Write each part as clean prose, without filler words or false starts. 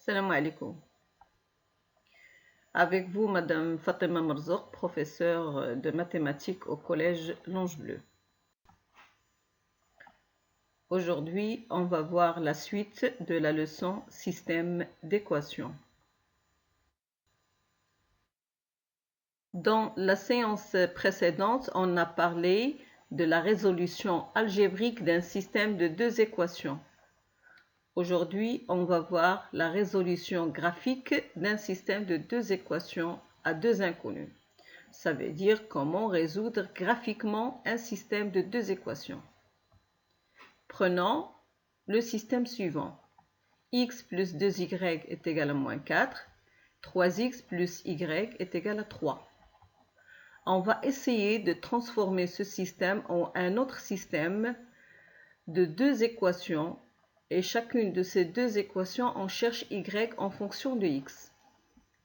Salam alaikum. Avec vous, Madame Fatima Marzouk, professeure de mathématiques au collège L'Ange Bleu. Aujourd'hui, on va voir la suite de la leçon système d'équations. Dans la séance précédente, on a parlé de la résolution algébrique d'un système de deux équations. Aujourd'hui, on va voir la résolution graphique d'un système de deux équations à deux inconnues. Ça veut dire comment résoudre graphiquement un système de deux équations. Prenons le système suivant. X plus 2y est égal à moins 4. 3x plus y est égal à 3. On va essayer de transformer ce système en un autre système de deux équations. Et chacune de ces deux équations, on cherche y en fonction de x.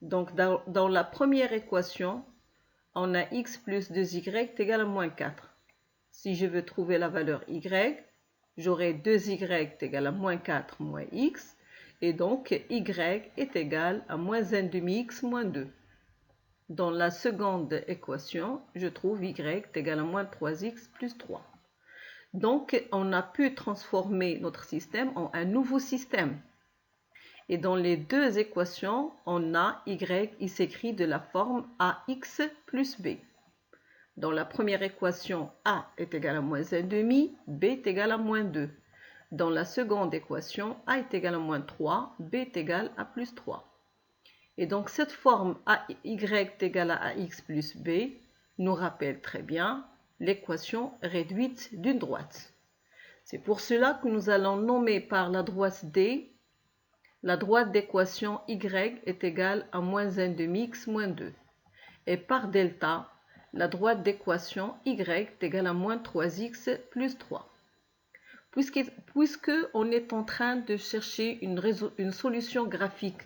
Donc, dans la première équation, on a x plus 2y est égal à moins 4. Si je veux trouver la valeur y, j'aurai 2y est égal à moins 4 moins x. Et donc, y est égal à moins 1 demi-x moins 2. Dans la seconde équation, je trouve y est égal à moins 3x plus 3. Donc, on a pu transformer notre système en un nouveau système. Et dans les deux équations, on a y, il s'écrit de la forme ax plus b. Dans la première équation, a est égal à moins 1 demi, b est égal à moins 2. Dans la seconde équation, a est égal à moins 3, b est égal à plus 3. Et donc, cette forme y est égal à ax plus b nous rappelle très bien l'équation réduite d'une droite. C'est pour cela que nous allons nommer par la droite D la droite d'équation y est égale à moins 1 demi-x moins 2. Et par delta, la droite d'équation y est égale à moins 3x plus 3. Puisque on est en train de chercher une solution graphique,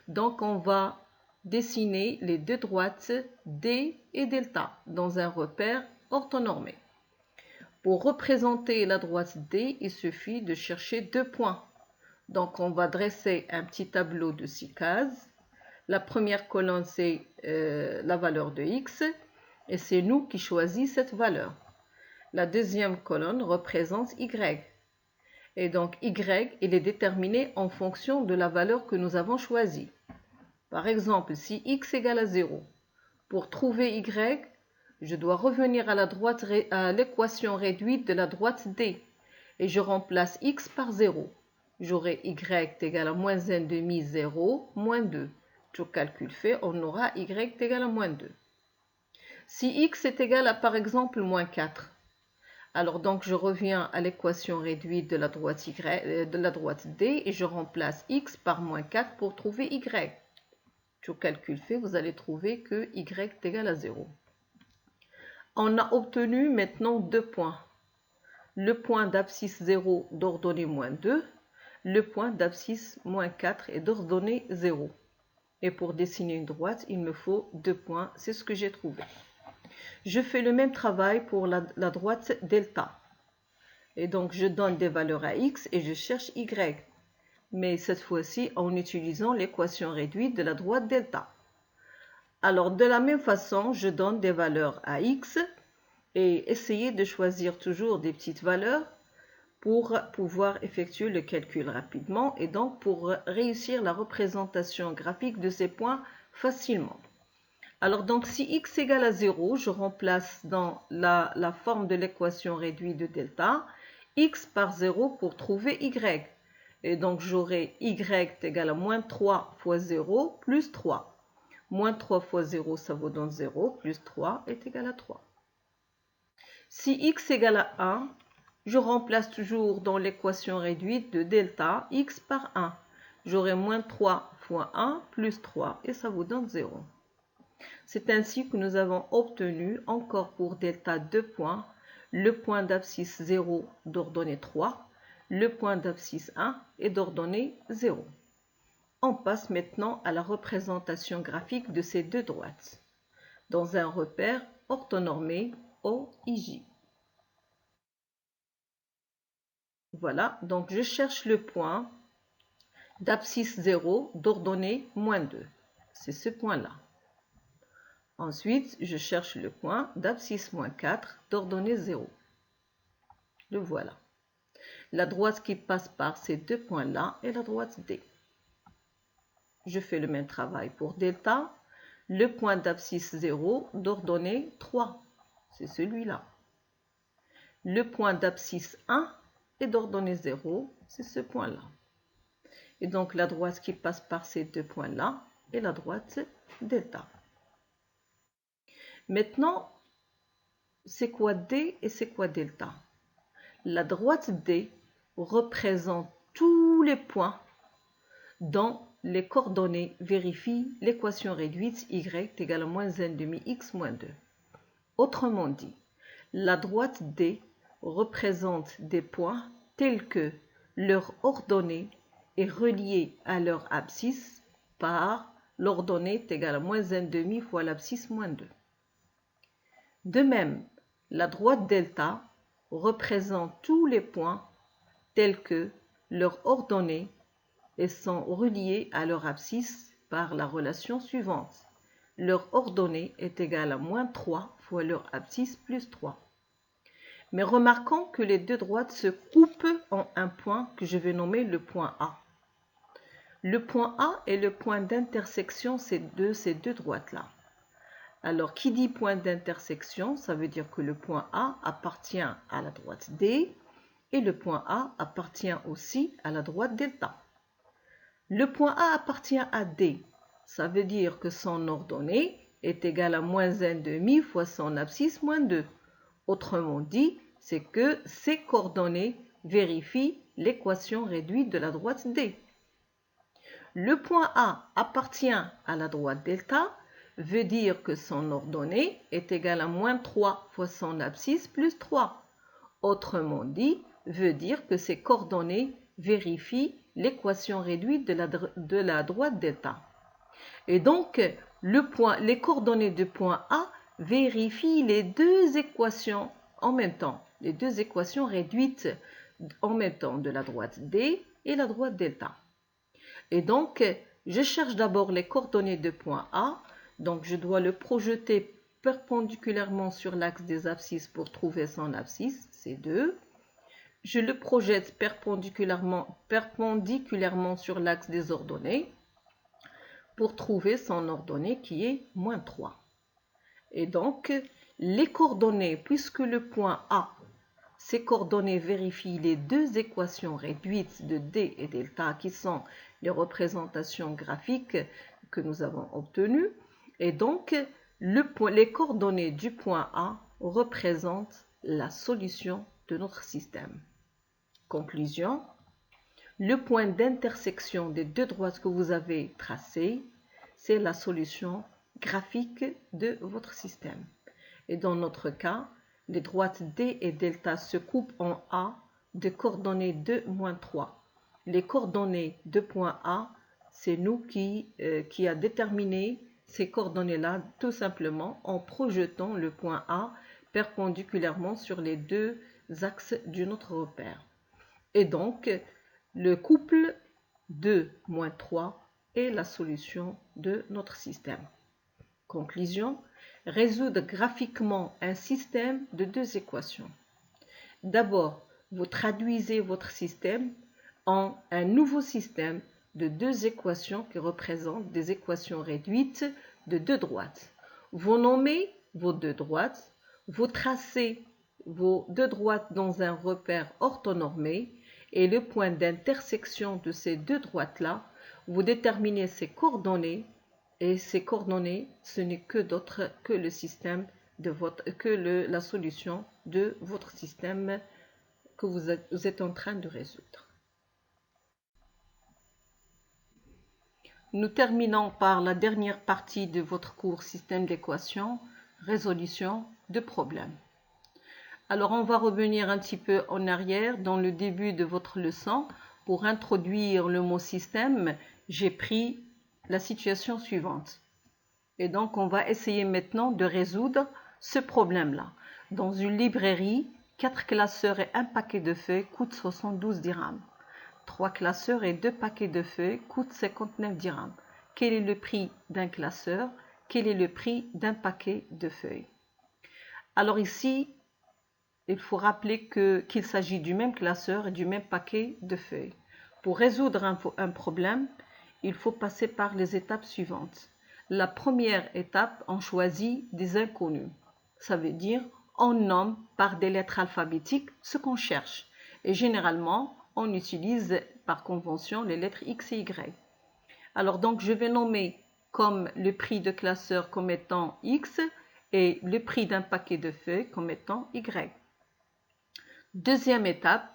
donc on va dessiner les deux droites D et delta dans un repère orthonormé. Pour représenter la droite D, il suffit de chercher deux points. Donc, on va dresser un petit tableau de 6 cases. La première colonne, c'est la valeur de x, et c'est nous qui choisissons cette valeur. La deuxième colonne représente y. Et donc, y, il est déterminé en fonction de la valeur que nous avons choisie. Par exemple, si x égale à 0, pour trouver y, je dois revenir à l'équation réduite de la droite D et je remplace x par 0. J'aurai y égale à moins 1 demi 0 moins 2. Tout calcul fait, on aura y égale à moins 2. Si x est égal à par exemple moins 4, alors donc je reviens à l'équation réduite de la droite D et je remplace x par moins 4 pour trouver y. Tout calcul fait, vous allez trouver que y est égal à 0. On a obtenu maintenant deux points. Le point d'abscisse 0 d'ordonnée moins 2, le point d'abscisse moins 4 est d'ordonnée 0. Et pour dessiner une droite, il me faut deux points, c'est ce que j'ai trouvé. Je fais le même travail pour la droite delta. Et donc je donne des valeurs à x et je cherche y. Mais cette fois-ci en utilisant l'équation réduite de la droite delta. Alors de la même façon, je donne des valeurs à x et essayez de choisir toujours des petites valeurs pour pouvoir effectuer le calcul rapidement et donc pour réussir la représentation graphique de ces points facilement. Alors donc si x égale à 0, je remplace dans la forme de l'équation réduite de delta x par 0 pour trouver y. Et donc j'aurai y est égal à moins 3 fois 0 plus 3. Moins 3 fois 0, ça vous donne 0, plus 3 est égal à 3. Si x égale à 1, je remplace toujours dans l'équation réduite de delta x par 1. J'aurai moins 3 fois 1 plus 3 et ça vous donne 0. C'est ainsi que nous avons obtenu encore pour delta 2 points, le point d'abscisse 0 d'ordonnée 3, le point d'abscisse 1 est d'ordonnée 0. On passe maintenant à la représentation graphique de ces deux droites dans un repère orthonormé OIJ. Voilà, donc je cherche le point d'abscisse 0 d'ordonnée moins 2. C'est ce point-là. Ensuite, je cherche le point d'abscisse moins 4 d'ordonnée 0. Le voilà. La droite qui passe par ces deux points-là est la droite D. Je fais le même travail pour delta. Le point d'abscisse 0 d'ordonnée 3. C'est celui-là. Le point d'abscisse 1 est d'ordonnée 0. C'est ce point-là. Et donc, la droite qui passe par ces deux points-là est la droite delta. Maintenant, c'est quoi D et c'est quoi delta? La droite D représente tous les points dont les coordonnées vérifient l'équation réduite y égale à moins n demi x moins 2. Autrement dit, la droite D représente des points tels que leur ordonnée est reliée à leur abscisse par l'ordonnée est égale à moins n demi fois l'abscisse moins 2. De même, la droite delta représente tous les points tels que leur ordonnée et sont reliés à leur abscisse par la relation suivante. Leur ordonnée est égale à moins 3 fois leur abscisse plus 3. Mais remarquons que les deux droites se coupent en un point que je vais nommer le point A. Le point A est le point d'intersection de ces deux droites-là. Alors, qui dit point d'intersection, ça veut dire que le point A appartient à la droite D et le point A appartient aussi à la droite delta. Le point A appartient à D, ça veut dire que son ordonnée est égale à moins n demi fois son abscisse moins 2. Autrement dit, c'est que ces coordonnées vérifient l'équation réduite de la droite D. Le point A appartient à la droite delta, veut dire que son ordonnée est égale à moins 3 fois son abscisse plus 3. Autrement dit, veut dire que ces coordonnées vérifient l'équation réduite de la droite delta. Et donc, les coordonnées du point A vérifient les deux équations en même temps, les deux équations réduites en même temps de la droite D et la droite delta. Et donc, je cherche d'abord les coordonnées du point A. Donc, je dois le projeter perpendiculairement sur l'axe des abscisses pour trouver son abscisse, c'est 2. Je le projette perpendiculairement sur l'axe des ordonnées pour trouver son ordonnée qui est moins 3. Et donc, les coordonnées, puisque le point A, ces coordonnées vérifient les deux équations réduites de D et delta qui sont les représentations graphiques que nous avons obtenues. Et donc, les coordonnées du point A représentent la solution de notre système. Conclusion, le point d'intersection des deux droites que vous avez tracées, c'est la solution graphique de votre système. Et dans notre cas, les droites D et delta se coupent en A de coordonnées 2, moins 3. Les coordonnées de point A, c'est nous qui a déterminé ces coordonnées-là tout simplement en projetant le point A perpendiculairement sur les deux axes de notre repère. Et donc, le couple 2, moins 3 est la solution de notre système. Conclusion, résoudre graphiquement un système de deux équations. D'abord, vous traduisez votre système en un nouveau système de deux équations qui représentent des équations réduites de deux droites. Vous nommez vos deux droites, vous tracez vos deux droites dans un repère orthonormé et le point d'intersection de ces deux droites-là, vous déterminez ces coordonnées et ces coordonnées, ce n'est que d'autres que le système de la solution de votre système que vous êtes en train de résoudre. Nous terminons par la dernière partie de votre cours système d'équations, résolution de problèmes. Alors, on va revenir un petit peu en arrière dans le début de votre leçon. Pour introduire le mot système, j'ai pris la situation suivante. Et donc, on va essayer maintenant de résoudre ce problème-là. Dans une librairie, 4 classeurs et un paquet de feuilles coûtent 72 dirhams. 3 classeurs et 2 paquets de feuilles coûtent 59 dirhams. Quel est le prix d'un classeur? Quel est le prix d'un paquet de feuilles? Alors ici, il faut rappeler qu'il s'agit du même classeur et du même paquet de feuilles. Pour résoudre un problème, il faut passer par les étapes suivantes. La première étape, on choisit des inconnus. Ça veut dire, on nomme par des lettres alphabétiques ce qu'on cherche. Et généralement, on utilise par convention les lettres X et Y. Alors donc, je vais nommer comme le prix de classeur comme étant X et le prix d'un paquet de feuilles comme étant Y. Deuxième étape,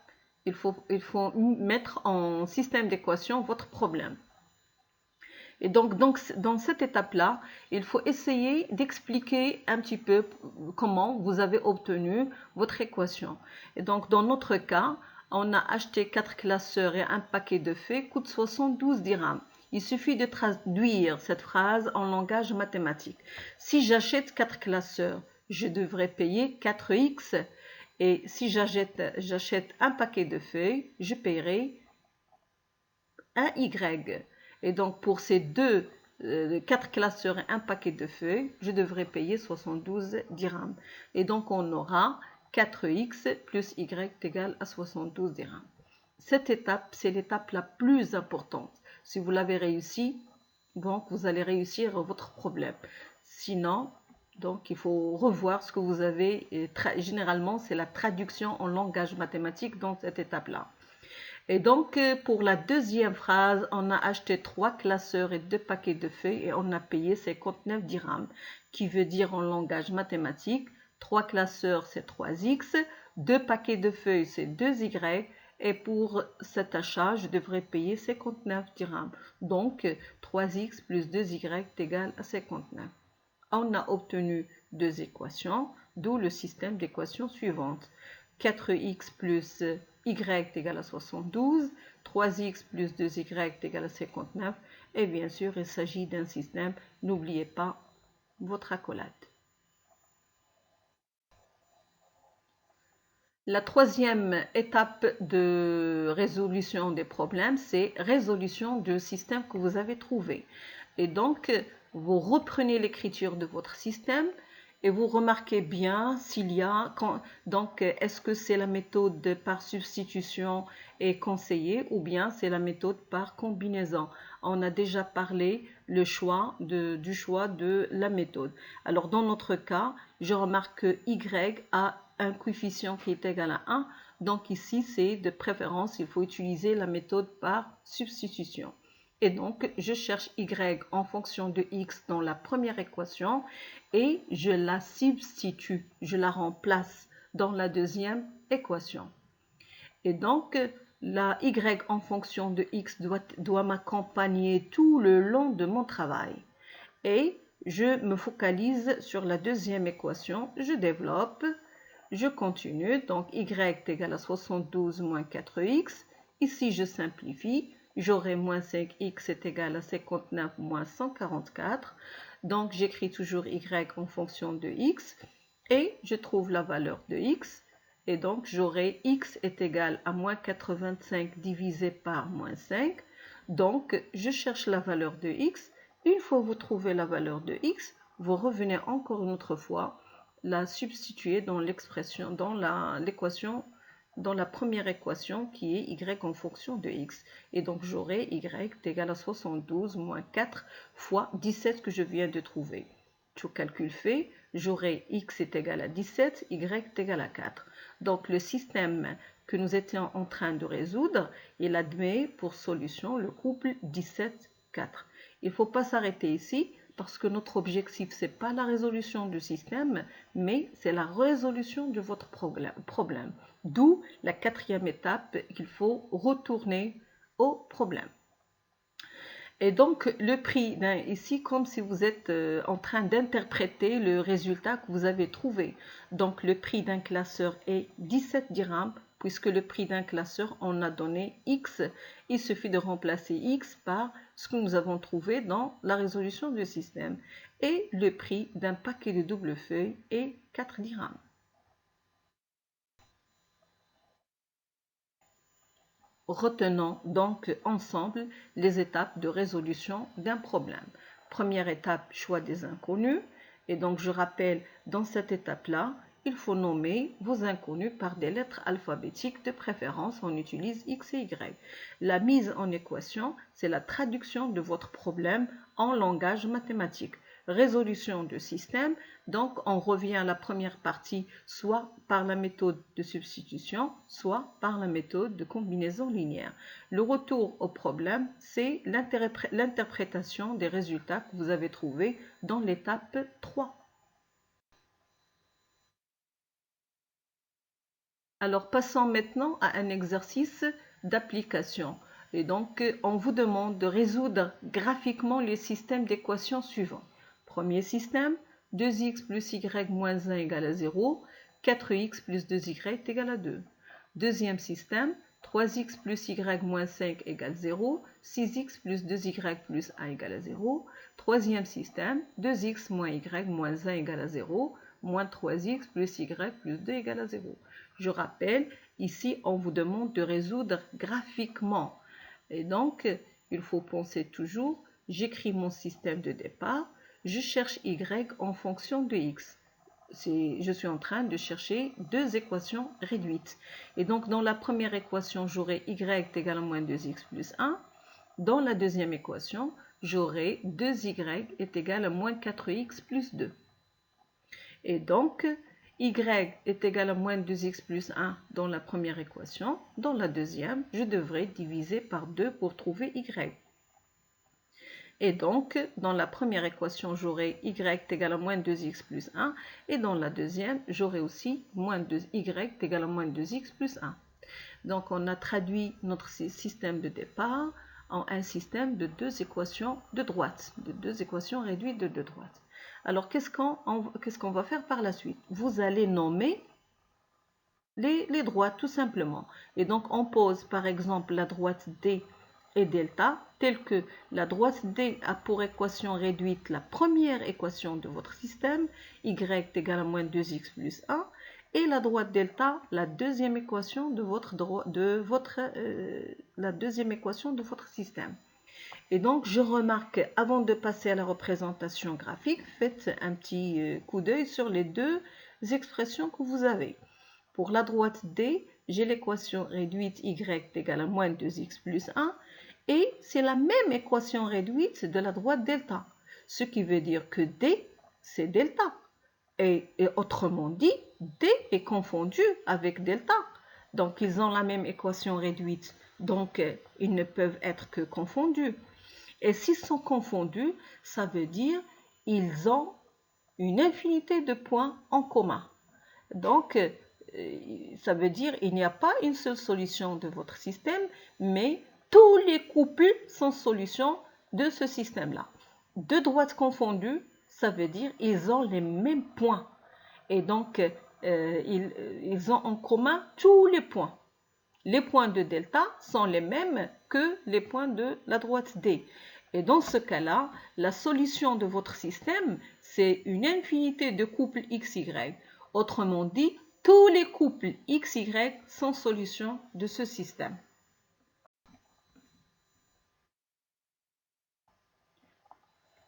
il faut mettre en système d'équation votre problème. Et donc dans cette étape-là, il faut essayer d'expliquer un petit peu comment vous avez obtenu votre équation. Et donc dans notre cas, on a acheté 4 classeurs et un paquet de feuilles coûte 72 dirhams. Il suffit de traduire cette phrase en langage mathématique. Si j'achète 4 classeurs, je devrais payer 4x. Et si j'achète un paquet de feuilles, je paierai un Y. Et donc pour ces 4 classeurs et un paquet de feuilles, je devrais payer 72 dirhams. Et donc on aura 4x plus Y égale à 72 dirhams. Cette étape, c'est l'étape la plus importante. Si vous l'avez réussi, donc vous allez réussir votre problème. Sinon, donc il faut revoir ce que vous avez. Généralement, c'est la traduction en langage mathématique dans cette étape-là. Et donc, pour la deuxième phrase, on a acheté 3 classeurs et 2 paquets de feuilles et on a payé 59 dirhams, qui veut dire en langage mathématique, 3 classeurs c'est 3x, 2 paquets de feuilles c'est 2y, et pour cet achat, je devrais payer 59 dirhams. Donc, 3x plus 2y est égal à 59. On a obtenu deux équations, d'où le système d'équations suivantes. 4x plus y est égal à 72, 3x plus 2y est égal à 59, et bien sûr, il s'agit d'un système, n'oubliez pas votre accolade. La troisième étape de résolution des problèmes, c'est résolution du système que vous avez trouvé. Et donc, vous reprenez l'écriture de votre système et vous remarquez bien s'il y a, donc est-ce que c'est la méthode par substitution et conseillée ou bien c'est la méthode par combinaison. On a déjà parlé du choix de la méthode. Alors dans notre cas, je remarque que Y a un coefficient qui est égal à 1. Donc ici, c'est de préférence, il faut utiliser la méthode par substitution. Et donc, je cherche Y en fonction de X dans la première équation et je la substitue, je la remplace dans la deuxième équation. Et donc, la Y en fonction de X doit m'accompagner tout le long de mon travail. Et je me focalise sur la deuxième équation, je développe, je continue, donc y est égal à 72 moins 4x. Ici, je simplifie. J'aurai moins 5x est égal à 59 moins 144. Donc, j'écris toujours y en fonction de x. Et je trouve la valeur de x. Et donc, j'aurai x est égal à moins 85 divisé par moins 5. Donc, je cherche la valeur de x. Une fois que vous trouvez la valeur de x, vous revenez encore une autre fois la substituer dans l'expression, dans l'équation, dans la première équation qui est y en fonction de x. Et donc j'aurai y est égal à 72 moins 4 fois 17 que je viens de trouver. Tout calcul fait, j'aurai x est égal à 17, y est égal à 4. Donc le système que nous étions en train de résoudre, il admet pour solution le couple 17, 4. Il ne faut pas s'arrêter ici, parce que notre objectif, ce n'est pas la résolution du système, mais c'est la résolution de votre problème. D'où la quatrième étape, qu'il faut retourner au problème. Et donc, le prix, ici, comme si vous êtes en train d'interpréter le résultat que vous avez trouvé. Donc, le prix d'un classeur est 17 dirhams, puisque le prix d'un classeur, on a donné X. Il suffit de remplacer X par ce que nous avons trouvé dans la résolution du système. Et le prix d'un paquet de double feuille est 4 dirhams. Retenons donc ensemble les étapes de résolution d'un problème. Première étape, choix des inconnus. Et donc je rappelle, dans cette étape-là, il faut nommer vos inconnus par des lettres alphabétiques. De préférence, on utilise X et Y. La mise en équation, c'est la traduction de votre problème en langage mathématique. Résolution de système, donc on revient à la première partie, soit par la méthode de substitution, soit par la méthode de combinaison linéaire. Le retour au problème, c'est l'interprétation des résultats que vous avez trouvés dans l'étape 3. Alors passons maintenant à un exercice d'application. Et donc on vous demande de résoudre graphiquement les systèmes d'équations suivants. Premier système, 2x plus y moins 1 égale à 0, 4x plus 2y est égal à 2. Deuxième système, 3x plus y moins 5 égale 0, 6x plus 2y plus 1 égale à 0. Troisième système, 2x moins y moins 1 égale à 0, moins 3x plus y plus 2 égale à 0. Je rappelle, ici, on vous demande de résoudre graphiquement. Et donc, il faut penser toujours, j'écris mon système de départ, je cherche y en fonction de x. Je suis en train de chercher deux équations réduites. Et donc, dans la première équation, j'aurai y est égal à moins 2x plus 1. Dans la deuxième équation, j'aurai 2y est égal à moins 4x plus 2. Et donc, y est égal à moins 2x plus 1 dans la première équation. Dans la deuxième, je devrais diviser par 2 pour trouver y. Et donc, dans la première équation, j'aurai y est égal à moins 2x plus 1. Et dans la deuxième, j'aurai aussi moins 2y est égal à moins 2x plus 1. Donc, on a traduit notre système de départ en un système de deux équations de droite, de deux équations réduites de deux droites. Alors, qu'est-ce qu'on va faire par la suite? Vous allez nommer les droites, tout simplement. Et donc, on pose, par exemple, la droite D et delta, telle que la droite D a pour équation réduite la première équation de votre système, y est égal à moins 2x plus 1, et la droite delta, la deuxième équation de votre système. Et donc, je remarque, avant de passer à la représentation graphique, faites un petit coup d'œil sur les deux expressions que vous avez. Pour la droite D, j'ai l'équation réduite y est égal à moins 2x plus 1, et c'est la même équation réduite de la droite delta. Ce qui veut dire que D, c'est delta. Et autrement dit, D est confondu avec delta. Donc, ils ont la même équation réduite. Donc, ils ne peuvent être que confondus. Et s'ils sont confondus, ça veut dire qu'ils ont une infinité de points en commun. Donc, ça veut dire qu'il n'y a pas une seule solution de votre système, mais tous les couples sont solutions de ce système-là. Deux droites confondues, ça veut dire qu'ils ont les mêmes points. Et donc, ils ont en commun tous les points. Les points de delta sont les mêmes que les points de la droite D. Et dans ce cas-là, la solution de votre système, c'est une infinité de couples XY. Autrement dit, tous les couples XY sont solutions de ce système.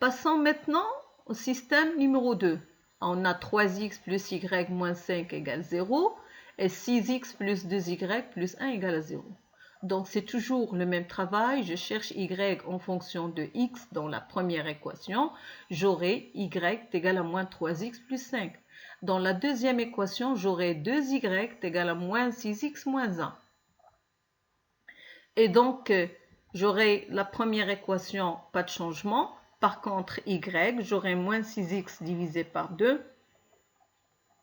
Passons maintenant au système numéro 2. On a 3x plus y moins 5 égale 0 et 6x plus 2y plus 1 égale à 0. Donc, c'est toujours le même travail. Je cherche y en fonction de x dans la première équation. J'aurai y égale à moins 3x plus 5. Dans la deuxième équation, j'aurai 2y égale à moins 6x moins 1. Et donc, j'aurai la première équation, pas de changement. Par contre, y, j'aurai moins 6x divisé par 2,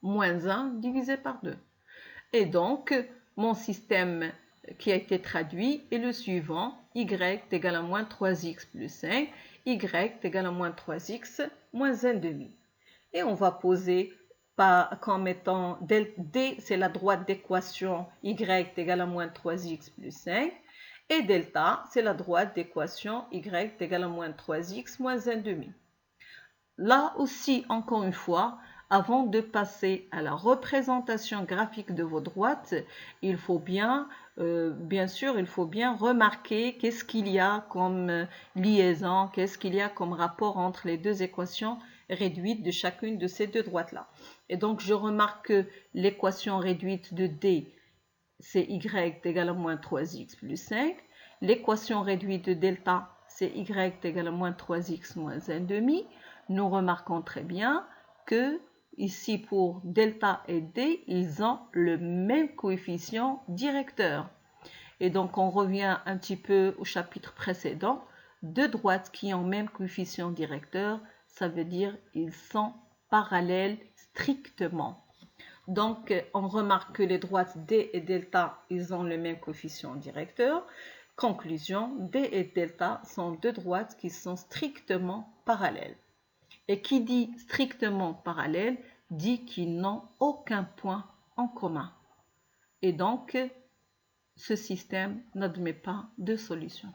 moins 1 divisé par 2. Et donc, mon système qui a été traduit est le suivant. Y est égal à moins 3x plus 5. Y est égal à moins 3x moins 1 demi. Et on va poser comme étant D, c'est la droite d'équation y est égal à moins 3x plus 5. Et delta, c'est la droite d'équation y est égal à moins 3x moins 1 demi. Là aussi, encore une fois, avant de passer à la représentation graphique de vos droites, il faut bien bien sûr, il faut bien remarquer qu'est-ce qu'il y a comme liaison, qu'est-ce qu'il y a comme rapport entre les deux équations réduites de chacune de ces deux droites-là. Et donc, je remarque que l'équation réduite de D, c'est y est égal à moins 3x plus 5. L'équation réduite de delta, c'est y est égal à moins 3x moins 1,5. Nous remarquons très bien que ici, pour delta et D, ils ont le même coefficient directeur. Et donc, on revient un petit peu au chapitre précédent. Deux droites qui ont même coefficient directeur, ça veut dire qu'ils sont parallèles strictement. Donc, on remarque que les droites D et delta, ils ont le même coefficient directeur. Conclusion, D et delta sont deux droites qui sont strictement parallèles. Et qui dit strictement parallèle dit qu'ils n'ont aucun point en commun. Et donc, ce système n'admet pas de solution.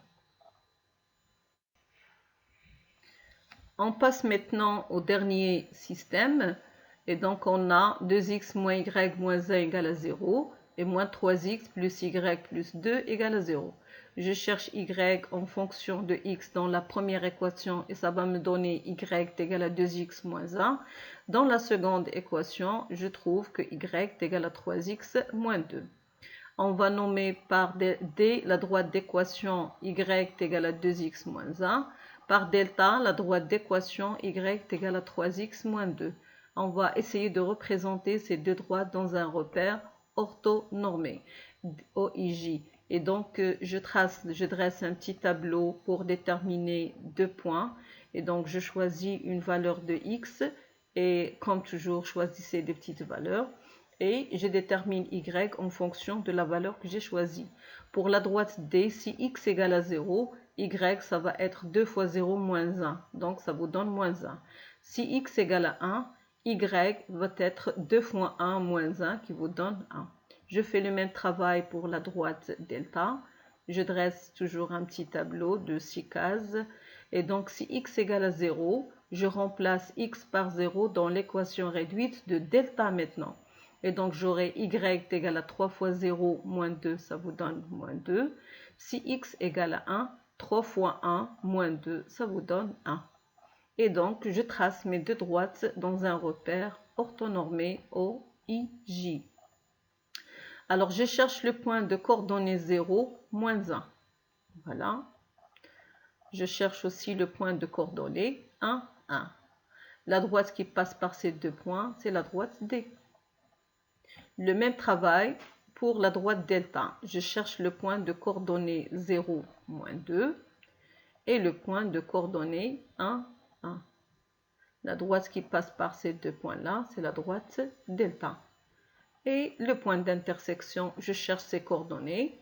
On passe maintenant au dernier système. Et donc, on a 2x moins y moins 1 égale à 0 et moins 3x plus y plus 2 égale à 0. Je cherche y en fonction de x dans la première équation et ça va me donner y est égal à 2x moins 1. Dans la seconde équation, je trouve que y est égal à 3x moins 2. On va nommer par D la droite d'équation y est égal à 2x moins 1. Par delta, la droite d'équation y est égal à 3x moins 2. On va essayer de représenter ces deux droites dans un repère orthonormé, OIJ. Et donc, je dresse un petit tableau pour déterminer deux points. Et donc, je choisis une valeur de x et comme toujours, choisissez des petites valeurs. Et je détermine y en fonction de la valeur que j'ai choisie. Pour la droite D, si x égale à 0, y, ça va être 2 fois 0 moins 1. Donc, ça vous donne moins 1. Si x égale à 1, y va être 2 fois 1 moins 1 qui vous donne 1. Je fais le même travail pour la droite delta. Je dresse toujours un petit tableau de 6 cases. Et donc, si x égale à 0, je remplace x par 0 dans l'équation réduite de delta maintenant. Et donc, j'aurai y égale à 3 fois 0 moins 2, ça vous donne moins 2. Si x égale à 1, 3 fois 1 moins 2, ça vous donne 1. Et donc, je trace mes deux droites dans un repère orthonormé OIJ. Alors, je cherche le point de coordonnées 0, moins 1. Voilà. Je cherche aussi le point de coordonnées 1, 1. La droite qui passe par ces deux points, c'est la droite D. Le même travail pour la droite delta. Je cherche le point de coordonnées 0, moins 2 et le point de coordonnées 1, 1. La droite qui passe par ces deux points-là, c'est la droite delta. Et le point d'intersection, je cherche ses coordonnées.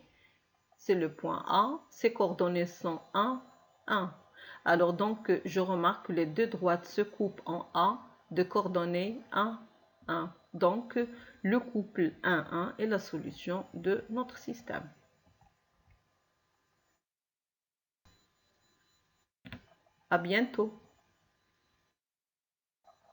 C'est le point A. Ses coordonnées sont 1, 1. Alors donc, je remarque que les deux droites se coupent en A de coordonnées 1, 1. Donc, le couple 1, 1 est la solution de notre système. À bientôt.